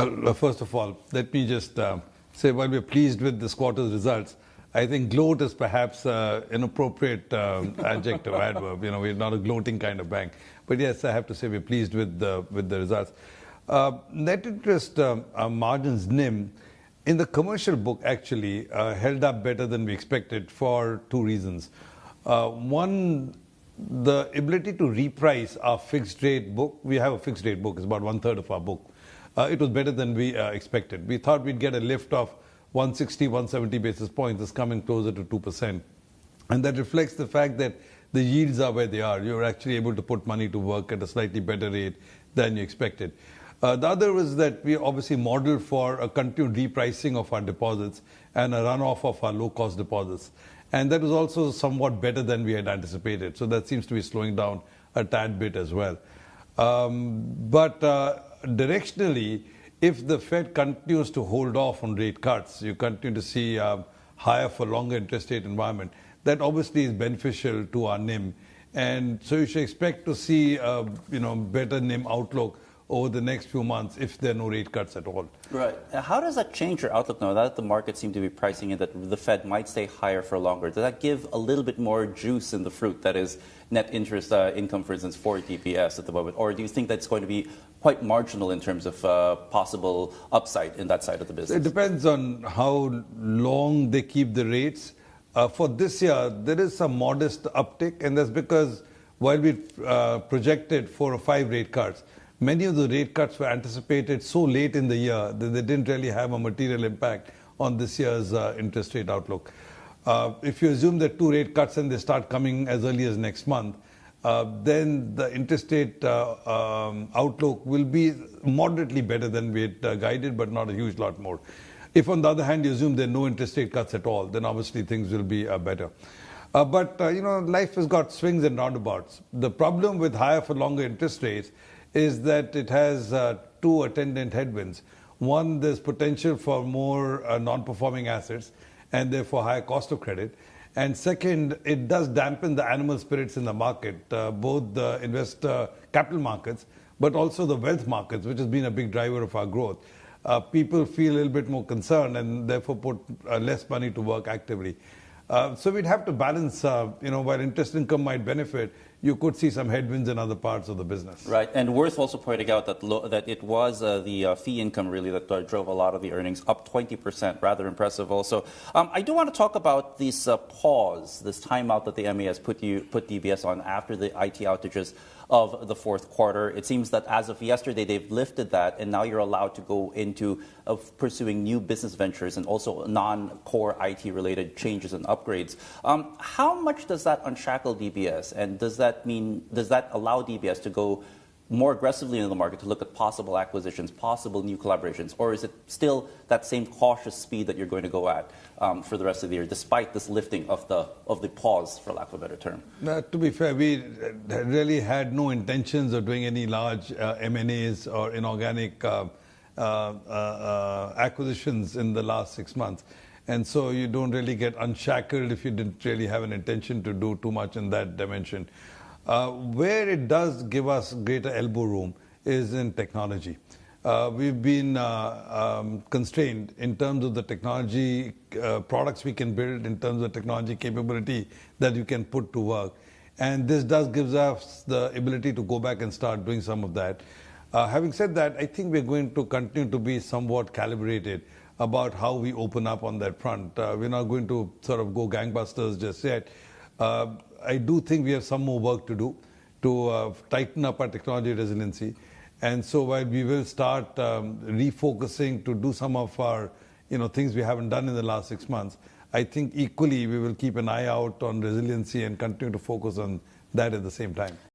Well, first of all, let me just say while we're pleased with this quarter's results, I think gloat is perhaps an inappropriate adjective, adverb. You know, we're not a gloating kind of bank. But yes, I have to say we're pleased with the results. Net interest margins, NIM, in the commercial book actually held up better than we expected for two reasons. One, the ability to reprice our fixed rate book. We have a fixed rate book, it's about 1/3 of our book. It was better than we expected. We thought we'd get a lift of 160, 170 basis points. It's coming closer to 2%. And that reflects the fact that the yields are where they are. You're actually able to put money to work at a slightly better rate than you expected. The other was that we obviously modeled for a continued repricing of our deposits and a runoff of our low-cost deposits. And that was also somewhat better than we had anticipated. So that seems to be slowing down a tad bit as well. But directionally, if the Fed continues to hold off on rate cuts, you continue to see higher for longer interest rate environment, that obviously is beneficial to our NIM. And so you should expect to see better NIM outlook over the next few months if there are no rate cuts at all. Right. How does that change your outlook now that the market seems to be pricing in that the Fed might stay higher for longer? Does that give a little bit more juice in the fruit, that is net interest income, for instance, for DBS at the moment? Or do you think that's going to be quite marginal in terms of possible upside in that side of the business? It depends on how long they keep the rates. For this year, there is some modest uptick, and that's because while we projected 4 or 5 rate cuts, many of the rate cuts were anticipated so late in the year that they didn't really have a material impact on this year's interest rate outlook. If you assume that 2 rate cuts and they start coming as early as next month, then the interest rate outlook will be moderately better than we had guided, but not a huge lot more. If, on the other hand, you assume there are no interest rate cuts at all, then obviously things will be better. But life has got swings and roundabouts. The problem with higher for longer interest rates is that it has 2 attendant headwinds. One, there's potential for more non-performing assets and therefore higher cost of credit. And second, it does dampen the animal spirits in the market, both the investor capital markets, but also the wealth markets, which has been a big driver of our growth. People feel a little bit more concerned and therefore put less money to work actively. So we'd have to balance, while interest income might benefit, you could see some headwinds in other parts of the business. Right, and worth also pointing out that it was the fee income really that drove a lot of the earnings, up 20%, rather impressive also. I do want to talk about this pause, this timeout that the MAS put DBS on after the IT outages of the fourth quarter. It seems that as of yesterday, they've lifted that, and now you're allowed to go into pursuing new business ventures and also non-core IT-related changes and upgrades. How much does that unshackle DBS, and does that allow DBS to go more aggressively in the market to look at possible acquisitions, possible new collaborations, or is it still that same cautious speed that you're going to go at for the rest of the year, despite this lifting of the pause, for lack of a better term? To be fair, we really had no intentions of doing any large M&As or inorganic acquisitions in the last 6 months. And so you don't really get unshackled if you didn't really have an intention to do too much in that dimension. Where it does give us greater elbow room is in technology. We've been constrained in terms of the technology products we can build, in terms of technology capability that you can put to work. And this does give us the ability to go back and start doing some of that. Having said that, I think we're going to continue to be somewhat calibrated about how we open up on that front. We're not going to sort of go gangbusters just yet. I do think we have some more work to do to tighten up our technology resiliency. And so while we will start refocusing to do some of our things we haven't done in the last 6 months, I think equally we will keep an eye out on resiliency and continue to focus on that at the same time.